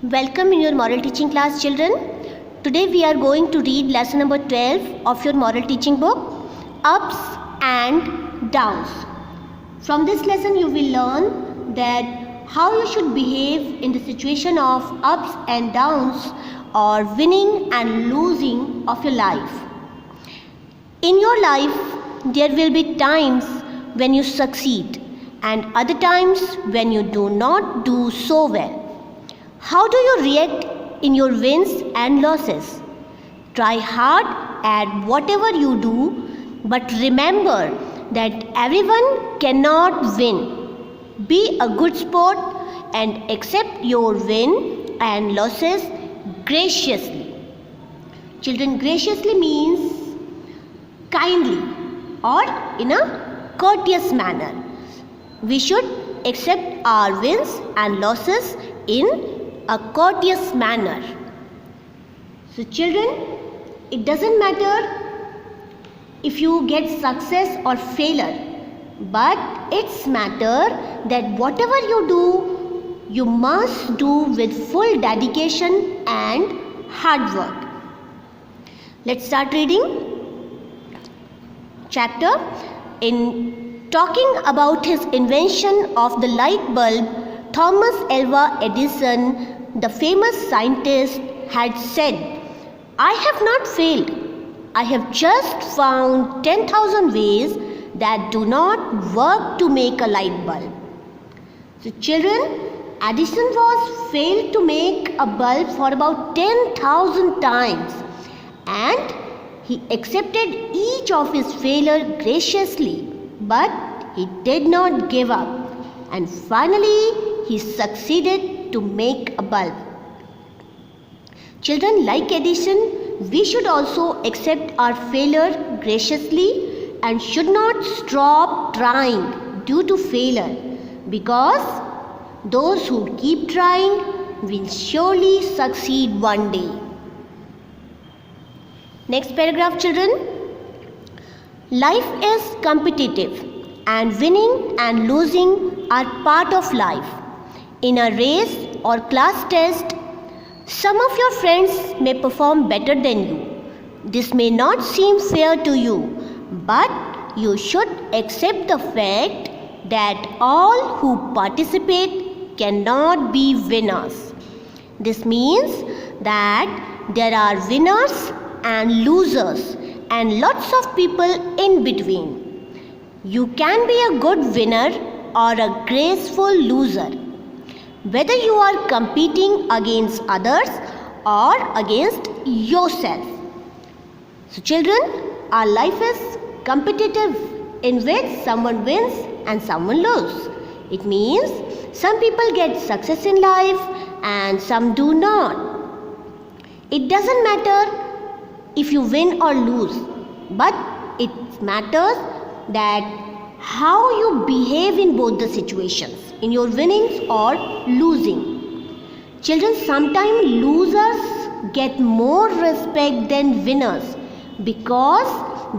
Welcome in your moral teaching class, children. Today we are going to read lesson number 12 of your moral teaching book, Ups and Downs. From this lesson you will learn that how you should behave in the situation of ups and downs or winning and losing of your life. In your life there will be times when you succeed and other times when you do not do so well. How do you react in your wins and losses? Try hard at whatever you do, but remember that everyone cannot win. Be a good sport and accept your win and losses graciously. Children, graciously means kindly or in a courteous manner. We should accept our wins and losses in a courteous manner. So children, it doesn't matter if you get success or failure, but it's matter that whatever you do, you must do with full dedication and hard work. Let's start reading. Chapter. In talking about his invention of the light bulb, Thomas Alva Edison, the famous scientist, had said, "I have not failed. I have just found 10,000 ways that do not work to make a light bulb." So children, Edison was failed to make a bulb for about 10,000 times, and he accepted each of his failure graciously, but he did not give up, and finally he succeeded to make a bulb. Children, like Edison, we should also accept our failure graciously and should not stop trying due to failure, because those who keep trying will surely succeed one day. Next paragraph, children. Life is competitive and winning and losing are part of life. In a race or class test, some of your friends may perform better than you. This may not seem fair to you, but you should accept the fact that all who participate cannot be winners. This means that there are winners and losers and lots of people in between. You can be a good winner or a graceful loser, whether you are competing against others or against yourself. So children, our life is competitive, in which someone wins and someone loses. It means some people get success in life and some do not. It doesn't matter if you win or lose, but it matters that how you behave in both the situations, in your winnings or losing. Children, sometimes losers get more respect than winners because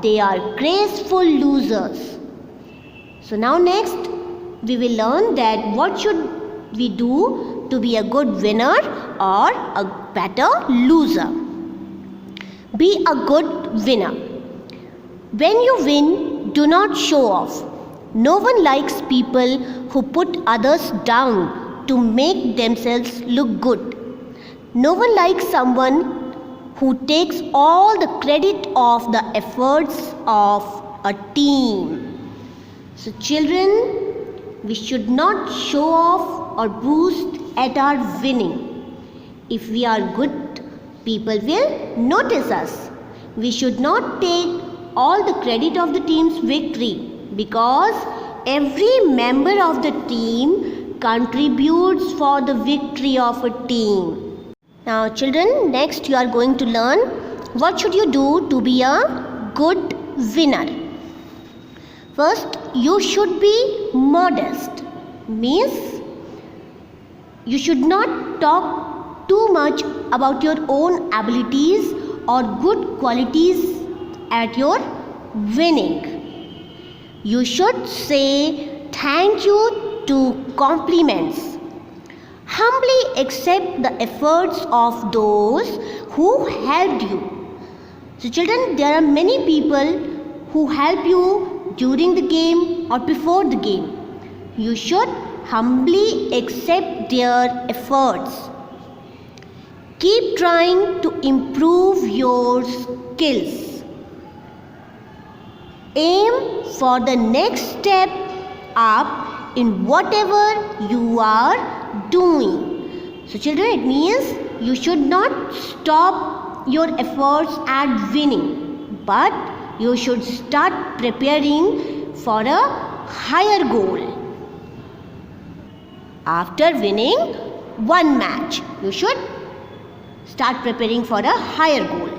they are graceful losers. So now next we will learn that what should we do to be a good winner or a better loser. Be a good winner. When you win, do not show off. No one likes people who put others down to make themselves look good. No one likes someone who takes all the credit of the efforts of a team. So children, we should not show off or boast at our winning. If we are good, people will notice us. We should not take all the credit of the team's victory, because every member of the team contributes for the victory of a team. Now children, next you are going to learn what should you do to be a good winner. First, you should be modest. Means you should not talk too much about your own abilities or good qualities at your winning. You should say thank you to compliments. Humbly accept the efforts of those who helped you. So children, there are many people who help you during the game or before the game. You should humbly accept their efforts. Keep trying to improve your skills. Aim for the next step up in whatever you are doing. So children, it means you should not stop your efforts at winning, but you should start preparing for a higher goal. After winning one match, you should start preparing for a higher goal.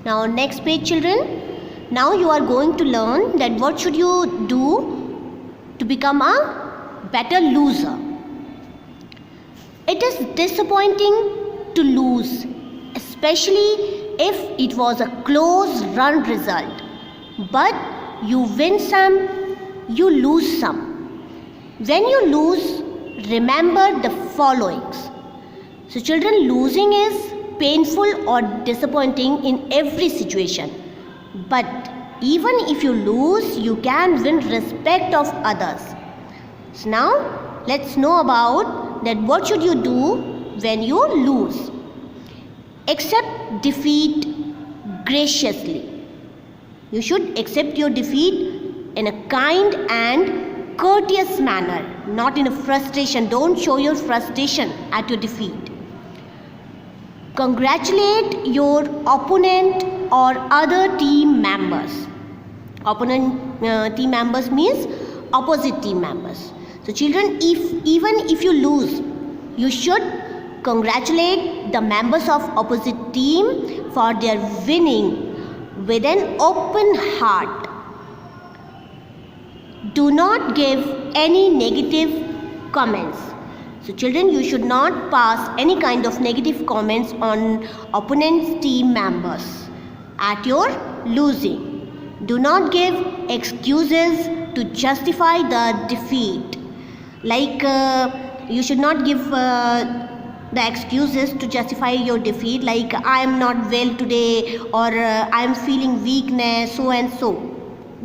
Now next page children. Now you are going to learn that what should you do to become a better loser. It is disappointing to lose, especially if it was a close run result. But you win some, you lose some. When you lose, remember the followings. So children, losing is painful or disappointing in every situation. But even if you lose, you can win respect of others. So now let's know about that what should you do when you lose. Accept defeat graciously. You should accept your defeat in a kind and courteous manner, not in a frustration. Don't show your frustration at your defeat. Congratulate your opponent or other team members. Opponent team members means opposite team members. So children, even if you lose, you should congratulate the members of opposite team for their winning with an open heart. Do not give any negative comments. So children, you should not pass any kind of negative comments on opponent's team members at your losing. Do not give excuses to justify the defeat. Like you should not give the excuses to justify your defeat, like I am not well today or I am feeling weakness, so and so.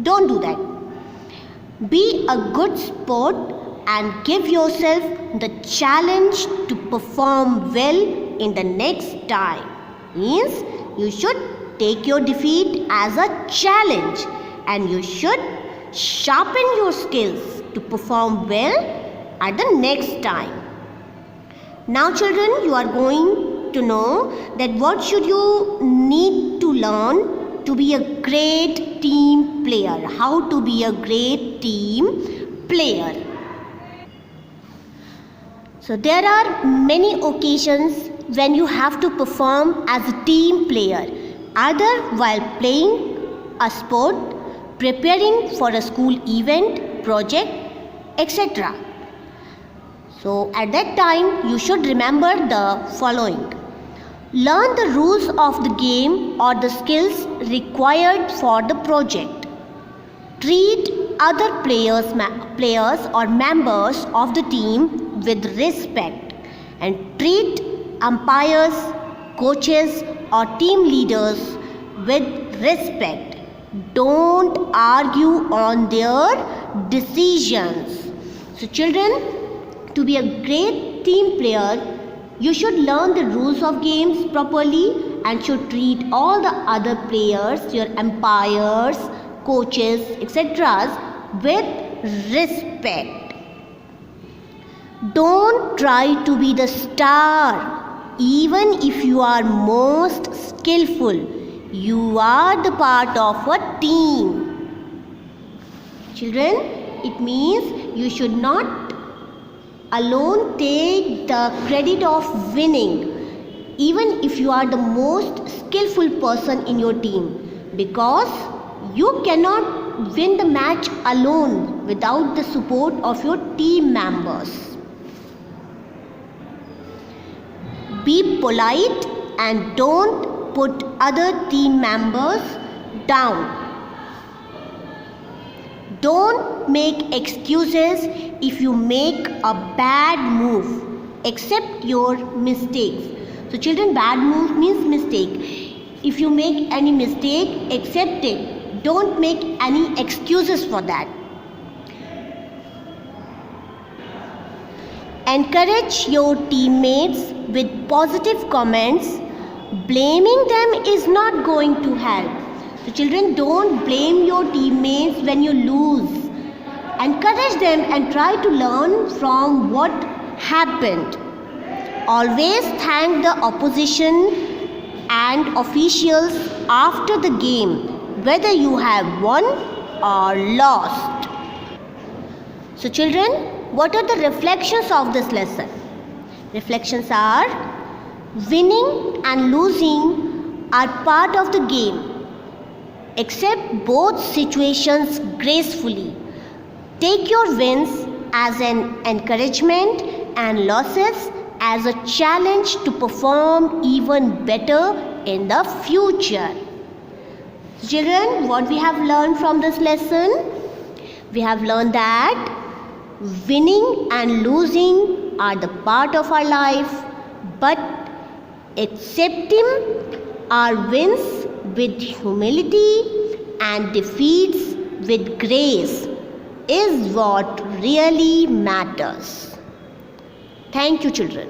Don't do that. Be a good sport and give yourself the challenge to perform well in the next time. Means you should take your defeat as a challenge and you should sharpen your skills to perform well at the next time. Now children, you are going to know that what should you need to learn to be a great team player. How to be a great team player. So there are many occasions when you have to perform as a team player, either while playing a sport, preparing for a school event, project, etc. So at that time you should remember the following. Learn the rules of the game or the skills required for the project. Treat other players or members of the team with respect and treat umpires, coaches or team leaders with respect. Don't argue on their decisions. So children, to be a great team player, you should learn the rules of games properly and should treat all the other players, your umpires, coaches, etc. with respect. Don't try to be the star. Even if you are most skillful, you are the part of a team. Children, it means you should not alone take the credit of winning, even if you are the most skillful person in your team, because you cannot win the match alone without the support of your team members. Be polite and don't put other team members down. Don't make excuses if you make a bad move. Accept your mistakes. So children, bad move means mistake. If you make any mistake, accept it. Don't make any excuses for that. Encourage your teammates with positive comments. Blaming them is not going to help. So children, don't blame your teammates when you lose. Encourage them and try to learn from what happened. Always thank the opposition and officials after the game, whether you have won or lost. So children, what are the reflections of this lesson? Reflections are: winning and losing are part of the game. Accept both situations gracefully. Take your wins as an encouragement and losses as a challenge to perform even better in the future. Children, what we have learned from this lesson? We have learned that winning and losing are the part of our life, but accepting our wins with humility and defeats with grace is what really matters. Thank you, children.